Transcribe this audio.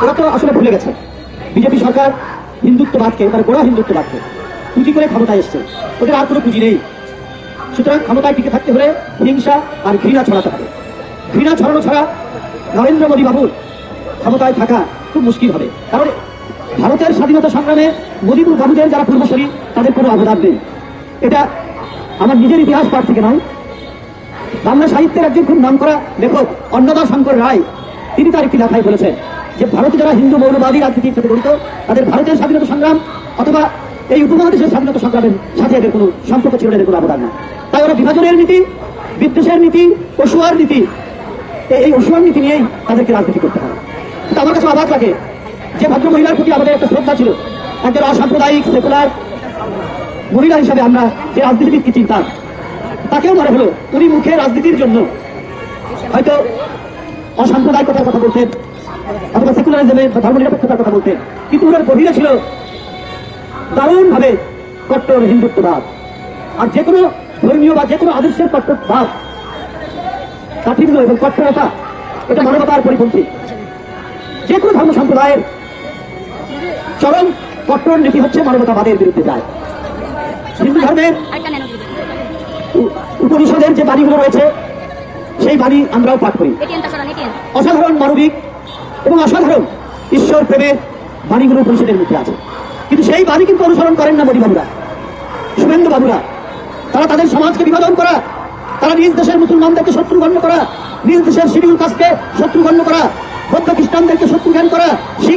ওরা তো আসলে ভুলে গেছে বিজেপি সরকার হিন্দুত্ববাদকে, মানে গোড়া হিন্দুত্ববাদকে পুঁজি করে ক্ষমতায় এসছে। ওদের আর কোনো পুঁজি নেই। সুতরাং ক্ষমতায় টিকে থাকতে হলে হিংসা আর ঘৃণা ছড়াতে হবে। ঘৃণা ছড়ানো ছাড়া নরেন্দ্র মোদী বাবুর ক্ষমতায় থাকা খুব মুশকিল হবে। কারণ ভারতের স্বাধীনতা সংগ্রামে মোদী বাবুদের যারা পূর্বসূরি তাদের কোনো অবদান নেই। এটা আমার নিজের ইতিহাস পাঠ থেকে নয়, বাংলা সাহিত্যের একজন খুব নামকরা লেখক অন্নদা শঙ্কর রায় তিনি তার একটি লেখায় বলেছেন যে ভারতে যারা হিন্দু মৌলবাদী রাজনীতির সাথে জড়িত তাদের ভারতের স্বাধীনতা সংগ্রাম অথবা এই উপমহাদেশের স্বাধীনতা সংগ্রামের সাথে এদের কোনো সম্পর্ক ছিল, এদের কোনো অবদান না। তাই ওরা বিভাজনের নীতি, বিদ্বেষের নীতি, অসুয়ার নীতি, এই অসুয়ার নীতি নিয়েই তাদেরকে রাজনীতি করতে হয়। কিন্তু আমার কাছে অবাক লাগে যে ভদ্র মহিলার প্রতি আমাদের একটা শ্রদ্ধা ছিল, একজন অসাম্প্রদায়িক সেকুলার মহিলা হিসাবে আমরা যে রাজনীতিবিদকে চিন্তাম তাকেও মনে হলো উনি মুখে রাজনীতির জন্য হয়তো অসাম্প্রদায়িকতার কথা বলতেন অথবা সেকুলারিজমের ধর্মনিরপেক্ষতার কথা বলতেন, কিন্তু ওনার গভীরে ছিল দারুণভাবে কট্টর হিন্দুত্ববাদ। আর যে কোনো ধর্মীয় বা যে কোনো আদর্শের কট্টরবাদ, কাঠিন্য এবং কট্টরতা এটা মানবতার পরিপন্থী। যে কোনো ধর্ম সম্প্রদায়ের চরম কট্টর নীতি হচ্ছে মানবতাবাদের বিরুদ্ধে যায়। হিন্দু ধর্মের উপনিষদের যে বাণীগুলো রয়েছে সেই বাণী আমরাও পাঠ করি। অসাধারণ মানবিক এবং অসাধারণ ঈশ্বর প্রেমের বাণীগুলো উপনিষদের মধ্যে আছে, কিন্তু সেই বাণী কিন্তু অনুসরণ করেন না মোদী বাবুরা, শুভেন্দু বাবুরা। তারা তাদের সমাজকে বিভাজন করা, তারা নিজ দেশের মুসলমানদেরকে শত্রু গণ্য করা, নিজ দেশের শিডিউল কাস্টকে শত্রু গণ্য করা, বৌদ্ধ খ্রিস্টানদেরকে শত্রু জ্ঞান করা, শিখ